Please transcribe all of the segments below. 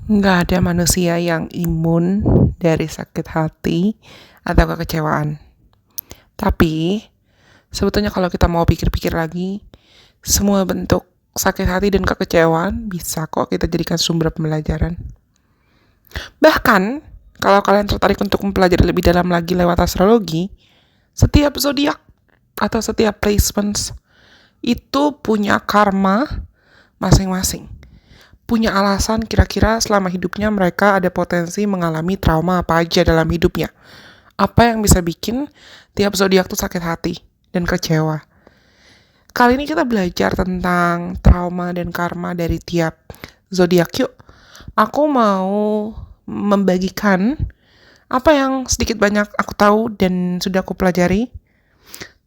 Nggak ada manusia yang imun dari sakit hati atau kekecewaan. Tapi, sebetulnya kalau kita mau pikir-pikir lagi, semua bentuk sakit hati dan kekecewaan bisa kok kita jadikan sumber pembelajaran. Bahkan, kalau kalian tertarik untuk mempelajari lebih dalam lagi lewat astrologi, setiap zodiak atau setiap placements itu punya karma masing-masing. Punya alasan kira-kira selama hidupnya mereka ada potensi mengalami trauma apa aja dalam hidupnya. Apa yang bisa bikin tiap zodiak tuh sakit hati dan kecewa. Kali ini kita belajar tentang trauma dan karma dari tiap zodiak. Yuk, aku mau membagikan apa yang sedikit banyak aku tahu dan sudah aku pelajari,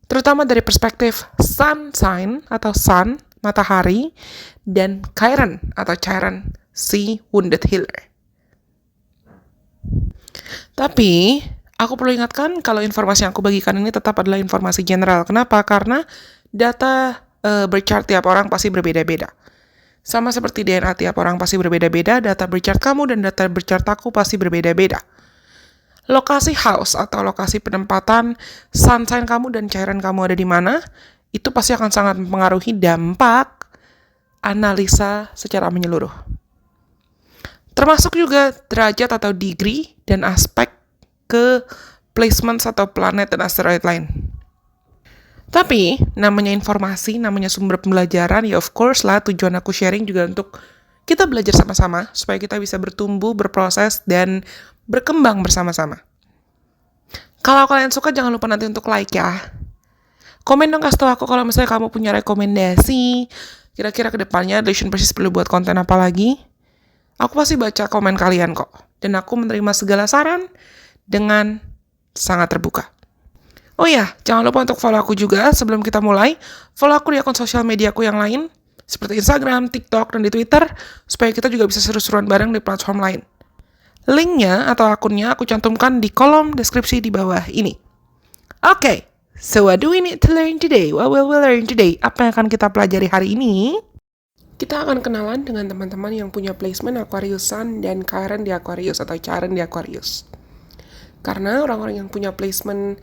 terutama dari perspektif sun sign atau sun, matahari, dan Chiron atau Chiron, si wounded healer. Tapi, aku perlu ingatkan kalau informasi yang aku bagikan ini tetap adalah informasi general. Kenapa? Karena data birth tiap orang pasti berbeda-beda. Sama seperti DNA tiap orang pasti berbeda-beda, data birth kamu dan data birth aku pasti berbeda-beda. Lokasi house atau lokasi penempatan sun sign kamu dan Chiron kamu ada di mana, itu pasti akan sangat mempengaruhi dampak analisa secara menyeluruh. Termasuk juga derajat atau degree dan aspek ke placements atau planet dan asteroid lain. Tapi, namanya informasi, namanya sumber pembelajaran, ya of course lah tujuan aku sharing juga untuk kita belajar sama-sama, supaya kita bisa bertumbuh, berproses, dan berkembang bersama-sama. Kalau kalian suka, jangan lupa nanti untuk like ya. Komen dong, kasih tau aku kalau misalnya kamu punya rekomendasi, kira-kira kedepannya Delusion Persis perlu buat konten apa lagi. Aku pasti baca komen kalian kok. Dan aku menerima segala saran dengan sangat terbuka. Oh ya, jangan lupa untuk follow aku juga sebelum kita mulai. Follow aku di akun sosial media aku yang lain, seperti Instagram, TikTok, dan di Twitter, supaya kita juga bisa seru-seruan bareng di platform lain. Linknya atau akunnya aku cantumkan di kolom deskripsi di bawah ini. Okay, so what do we need to learn today? What will we learn today? Apa yang akan kita pelajari hari ini? Kita akan kenalan dengan teman-teman yang punya placement Aquarius Sun dan Chiron di Aquarius atau Chiron di Aquarius. Karena orang-orang yang punya placement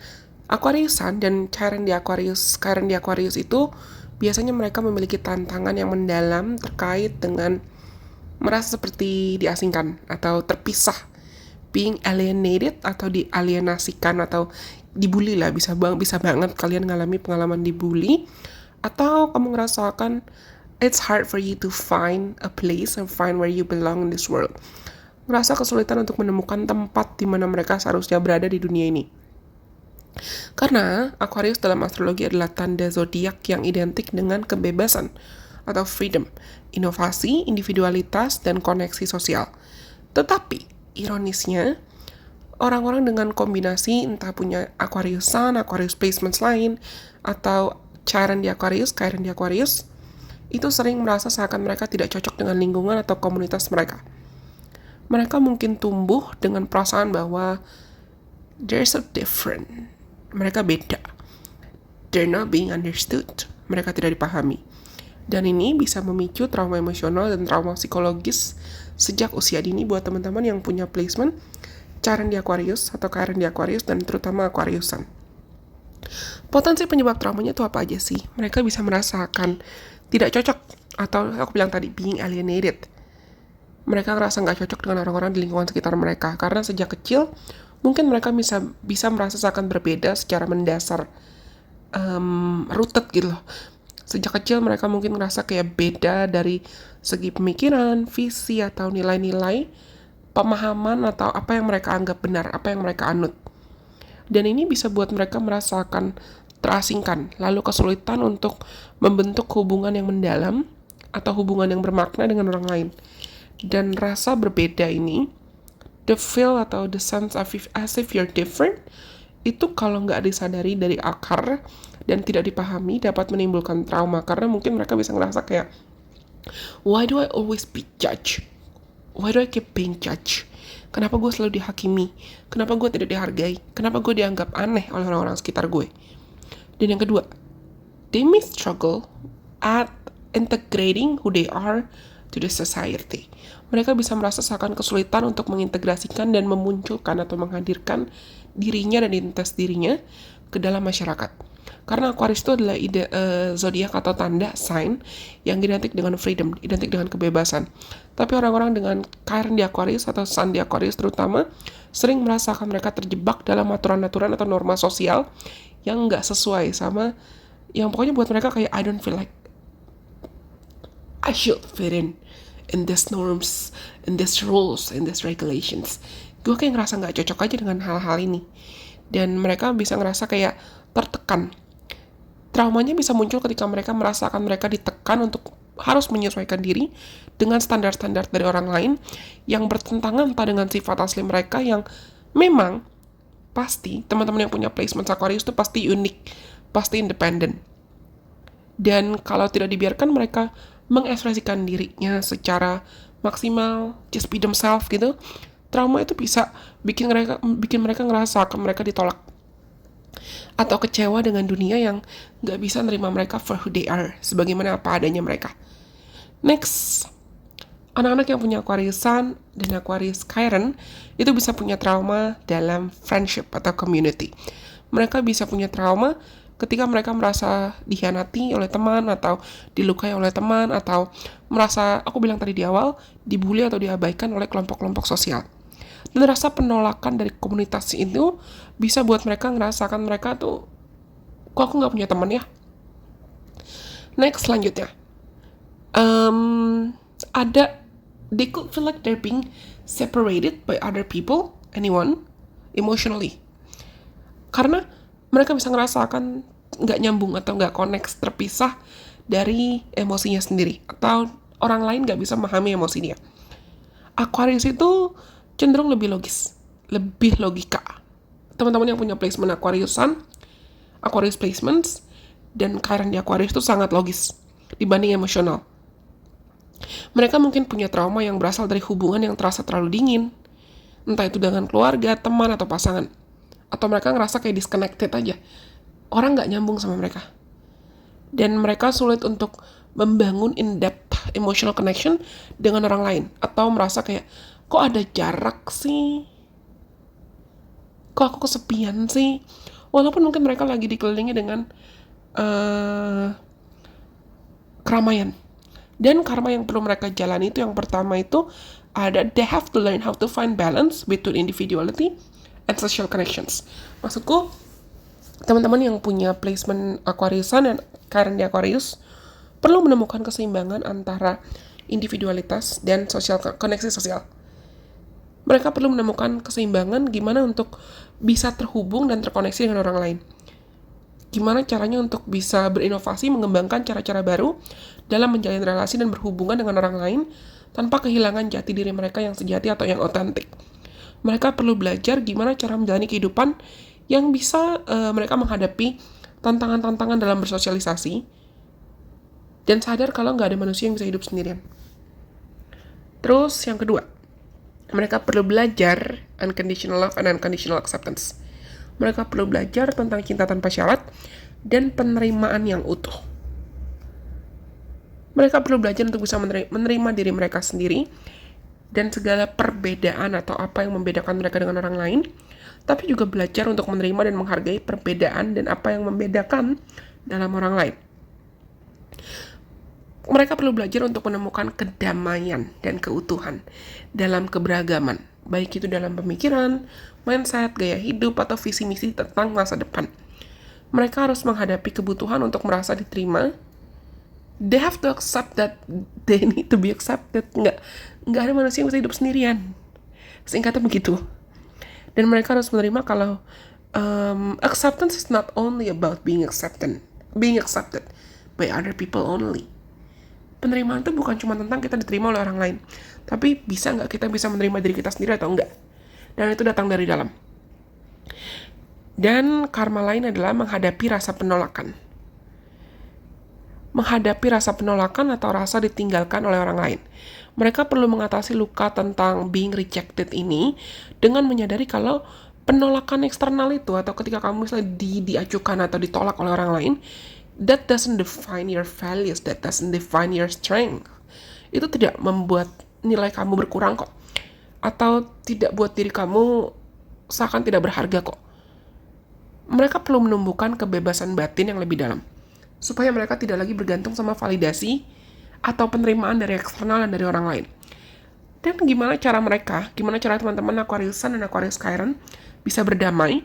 Aquarius Sun dan Chiron di Aquarius itu biasanya mereka memiliki tantangan yang mendalam terkait dengan merasa seperti diasingkan atau terpisah, being alienated atau dialienasikan atau dibully lah, bisa banget kalian ngalami pengalaman dibully atau kamu ngerasakan it's hard for you to find a place and find where you belong in this world. Merasa kesulitan untuk menemukan tempat di mana mereka seharusnya berada di dunia ini. Karena Aquarius dalam astrologi adalah tanda zodiak yang identik dengan kebebasan atau freedom, inovasi, individualitas, dan koneksi sosial. Tetapi, ironisnya, orang-orang dengan kombinasi entah punya Aquarius Sun, Aquarius placements lain, atau Chiron di Aquarius, itu sering merasa seakan mereka tidak cocok dengan lingkungan atau komunitas mereka. Mereka mungkin tumbuh dengan perasaan bahwa they're so different. Mereka beda. They're not being understood. Mereka tidak dipahami. Dan ini bisa memicu trauma emosional dan trauma psikologis sejak usia dini buat teman-teman yang punya placement Chiron di Aquarius atau Chiron di Aquarius dan terutama Aquarius Sun. Potensi penyebab traumanya itu apa aja sih? Mereka bisa merasakan tidak cocok atau aku bilang tadi being alienated. Mereka ngerasa nggak cocok dengan orang-orang di lingkungan sekitar mereka karena sejak kecil mungkin mereka bisa merasa seakan berbeda secara mendasar, rooted gitu loh. Sejak kecil mereka mungkin ngerasa kayak beda dari segi pemikiran, visi, atau nilai-nilai, pemahaman, atau apa yang mereka anggap benar, apa yang mereka anut. Dan ini bisa buat mereka merasakan terasingkan, lalu kesulitan untuk membentuk hubungan yang mendalam atau hubungan yang bermakna dengan orang lain. Dan rasa berbeda ini, the feel atau the sense of as if you're different, itu kalau nggak disadari dari akar dan tidak dipahami dapat menimbulkan trauma. Karena mungkin mereka bisa ngerasa kayak, why do I always be judged? Why do I keep being judged? Kenapa gue selalu dihakimi? Kenapa gue tidak dihargai? Kenapa gue dianggap aneh oleh orang-orang sekitar gue? Dan yang kedua, they may struggle at integrating who they are to the society. Mereka bisa merasa seakan kesulitan untuk mengintegrasikan dan memunculkan atau menghadirkan dirinya dan identitas dirinya ke dalam masyarakat. Karena Aquarius itu adalah zodiak atau tanda sign yang identik dengan freedom, identik dengan kebebasan. Tapi orang-orang dengan Chiron di Aquarius atau Sun di Aquarius terutama sering merasakan mereka terjebak dalam aturan-aturan atau norma sosial yang nggak sesuai sama yang pokoknya buat mereka kayak I don't feel like I should fit in these norms, in these rules, in these regulations. Gue kayak ngerasa nggak cocok aja dengan hal-hal ini. Dan mereka bisa ngerasa kayak tertekan. Traumanya bisa muncul ketika mereka merasakan mereka ditekan untuk harus menyesuaikan diri dengan standar-standar dari orang lain yang bertentangan entah dengan sifat asli mereka yang memang pasti teman-teman yang punya placement Aquarius itu pasti unik, pasti independen. Dan kalau tidak dibiarkan mereka mengekspresikan dirinya secara maksimal, just be themselves gitu, trauma itu bisa bikin mereka ngerasa mereka ditolak atau kecewa dengan dunia yang gak bisa nerima mereka for who they are, sebagaimana apa adanya mereka. Next, anak-anak yang punya Aquarius Sun dan Aquarius Chiron itu bisa punya trauma dalam friendship atau community. Mereka bisa punya trauma ketika mereka merasa dikhianati oleh teman atau dilukai oleh teman atau merasa, aku bilang tadi di awal, dibully atau diabaikan oleh kelompok-kelompok sosial. Dan rasa penolakan dari komunitas itu bisa buat mereka ngerasakan mereka tuh, kok aku gak punya teman ya? Next, selanjutnya. They could feel like they're being separated by other people, anyone, emotionally. Karena mereka bisa ngerasakan gak nyambung atau gak connect, terpisah dari emosinya sendiri. Atau orang lain gak bisa memahami emosinya. Aquarius itu cenderung lebih logis, lebih logika. Teman-teman yang punya placement Aquarius Sun, Aquarius placements, dan Chiron di Aquarius itu sangat logis dibanding emosional. Mereka mungkin punya trauma yang berasal dari hubungan yang terasa terlalu dingin, entah itu dengan keluarga, teman, atau pasangan. Atau mereka ngerasa kayak disconnected aja. Orang gak nyambung sama mereka. Dan mereka sulit untuk membangun in-depth emotional connection dengan orang lain. Atau merasa kayak, kok ada jarak sih? Kok aku kesepian sih? Walaupun mungkin mereka lagi dikelilingi dengan keramaian. Dan karma yang perlu mereka jalani itu yang pertama itu ada they have to learn how to find balance between individuality and social connections. Maksudku, teman-teman yang punya placement Aquarius Sun dan Chiron di Aquarius perlu menemukan keseimbangan antara individualitas dan koneksi sosial. Mereka perlu menemukan keseimbangan gimana untuk bisa terhubung dan terkoneksi dengan orang lain. Gimana caranya untuk bisa berinovasi, mengembangkan cara-cara baru dalam menjalin relasi dan berhubungan dengan orang lain tanpa kehilangan jati diri mereka yang sejati atau yang otentik. Mereka perlu belajar gimana cara menjalani kehidupan yang bisa mereka menghadapi tantangan-tantangan dalam bersosialisasi dan sadar kalau nggak ada manusia yang bisa hidup sendirian. Terus yang kedua, mereka perlu belajar unconditional love and unconditional acceptance. Mereka perlu belajar tentang cinta tanpa syarat dan penerimaan yang utuh. Mereka perlu belajar untuk bisa menerima diri mereka sendiri dan segala perbedaan atau apa yang membedakan mereka dengan orang lain, tapi juga belajar untuk menerima dan menghargai perbedaan dan apa yang membedakan dalam orang lain. Mereka perlu belajar untuk menemukan kedamaian dan keutuhan dalam keberagaman, baik itu dalam pemikiran, mindset, gaya hidup, atau visi misi tentang masa depan. Mereka harus menghadapi kebutuhan untuk merasa diterima. They have to accept that they need to be accepted. Nggak ada manusia yang bisa hidup sendirian. Singkatnya begitu. Dan mereka harus menerima kalau acceptance is not only about being accepted by other people only. Penerimaan itu bukan cuma tentang kita diterima oleh orang lain, tapi bisa nggak kita bisa menerima diri kita sendiri atau enggak. Dan itu datang dari dalam. Dan karma lain adalah menghadapi rasa penolakan. Menghadapi rasa penolakan atau rasa ditinggalkan oleh orang lain. Mereka perlu mengatasi luka tentang being rejected ini dengan menyadari kalau penolakan eksternal itu atau ketika kamu misalnya diacukan atau ditolak oleh orang lain, that doesn't define your values, that doesn't define your strength. itu tidak membuat nilai kamu berkurang kok. Atau tidak buat diri kamu seakan tidak berharga kok. Mereka perlu menumbuhkan kebebasan batin yang lebih dalam, supaya mereka tidak lagi bergantung sama validasi atau penerimaan dari eksternal dan dari orang lain. Dan gimana cara teman-teman Aquariusan dan Aquarius Chiron bisa berdamai,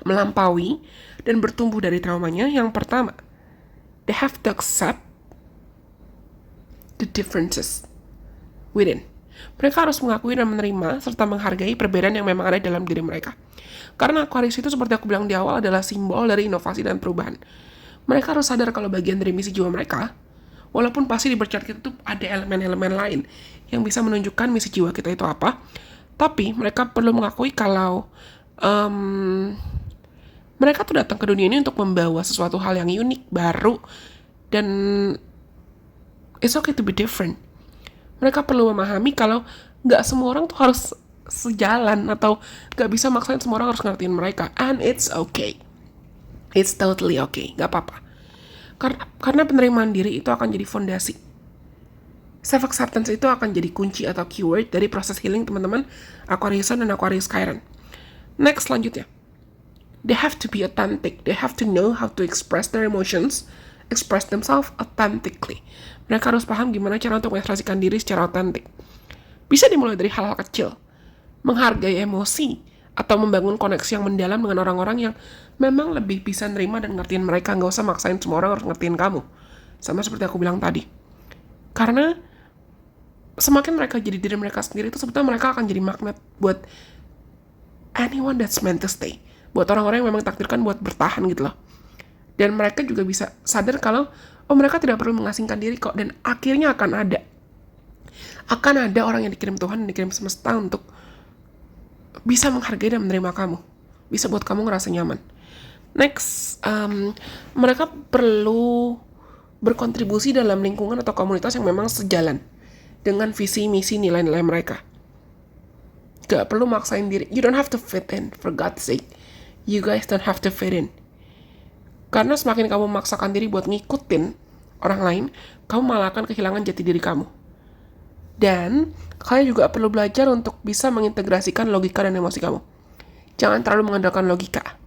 melampaui, dan bertumbuh dari traumanya? Yang pertama, they have to accept the differences within. Mereka harus mengakui dan menerima serta menghargai perbedaan yang memang ada dalam diri mereka. Karena Aquarius itu seperti aku bilang di awal adalah simbol dari inovasi dan perubahan. Mereka harus sadar kalau bagian dari misi jiwa mereka, walaupun pasti di chart kita tuh ada elemen-elemen lain yang bisa menunjukkan misi jiwa kita itu apa, tapi mereka perlu mengakui kalau mereka tuh datang ke dunia ini untuk membawa sesuatu hal yang unik, baru, dan it's okay to be different. Mereka perlu memahami kalau gak semua orang tuh harus sejalan, atau gak bisa maksain semua orang harus ngertiin mereka. And it's okay. It's totally okay. Gak apa-apa. Karena penerimaan diri itu akan jadi fondasi. Self-acceptance itu akan jadi kunci atau keyword dari proses healing teman-teman Aquariusan dan Aquarius Chiron. Next, selanjutnya. They have to be authentic. They have to know how to express their emotions, express themselves authentically. Mereka harus paham gimana cara untuk mengekspresikan diri secara otentik. Bisa dimulai dari hal-hal kecil, menghargai emosi, atau membangun koneksi yang mendalam dengan orang-orang yang memang lebih bisa nerima dan ngertiin mereka. Gak usah maksain semua orang harus ngertiin kamu. Sama seperti aku bilang tadi. Karena semakin mereka jadi diri mereka sendiri, itu sebetulnya mereka akan jadi magnet buat anyone that's meant to stay. Buat orang-orang yang memang takdirkan buat bertahan gitu loh. Dan mereka juga bisa sadar kalau mereka tidak perlu mengasingkan diri kok. Dan akhirnya akan ada orang yang dikirim Tuhan dan dikirim semesta untuk bisa menghargai dan menerima kamu. Bisa buat kamu ngerasa nyaman. Next, mereka perlu berkontribusi dalam lingkungan atau komunitas yang memang sejalan dengan visi, misi, nilai-nilai mereka. Gak perlu maksain diri. You don't have to fit in, for God's sake. You guys don't have to fit in. Karena semakin kamu memaksakan diri buat ngikutin orang lain, kamu malah akan kehilangan jati diri kamu. Dan kalian juga perlu belajar untuk bisa mengintegrasikan logika dan emosi kamu. Jangan terlalu mengandalkan logika.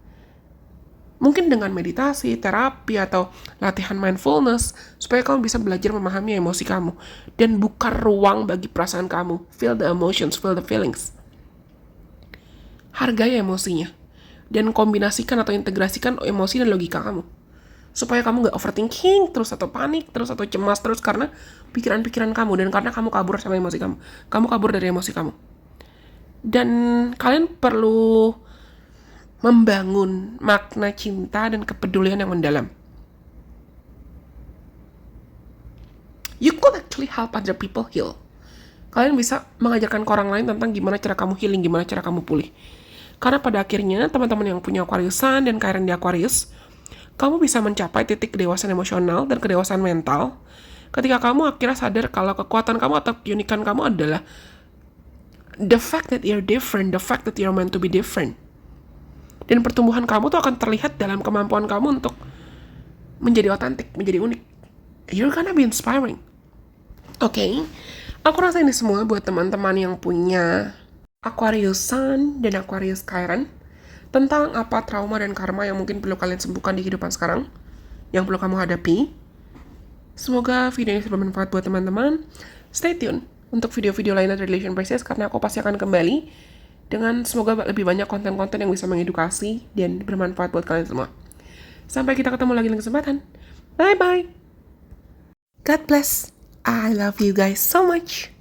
Mungkin dengan meditasi, terapi, atau latihan mindfulness, supaya kamu bisa belajar memahami emosi kamu dan buka ruang bagi perasaan kamu. Feel the emotions, feel the feelings. Hargai emosinya. Dan kombinasikan atau integrasikan emosi dan logika kamu. Supaya kamu gak overthinking terus, atau panik terus, atau cemas terus karena pikiran-pikiran kamu. Dan karena kamu kabur sama emosi kamu. Kamu kabur dari emosi kamu. Dan kalian perlu membangun makna cinta dan kepedulian yang mendalam. You could actually help other people heal. Kalian bisa mengajarkan ke orang lain tentang gimana cara kamu healing, gimana cara kamu pulih. Karena pada akhirnya, teman-teman yang punya Aquariusan dan Chiron di Aquarius, kamu bisa mencapai titik kedewasaan emosional dan kedewasaan mental ketika kamu akhirnya sadar kalau kekuatan kamu atau keunikan kamu adalah the fact that you're different, the fact that you're meant to be different. Dan pertumbuhan kamu tuh akan terlihat dalam kemampuan kamu untuk menjadi otentik, menjadi unik. You're gonna be inspiring. Oke, aku rasa ini semua buat teman-teman yang punya Aquarius Sun dan Aquarius Chiron tentang apa trauma dan karma yang mungkin perlu kalian sembuhkan di kehidupan sekarang, yang perlu kamu hadapi. Semoga video ini bermanfaat buat teman-teman. Stay tune untuk video-video lainnya dari Relation Princess, karena aku pasti akan kembali dengan semoga lebih banyak konten-konten yang bisa mengedukasi dan bermanfaat buat kalian semua. Sampai kita ketemu lagi di kesempatan. Bye-bye. God bless. I love you guys so much.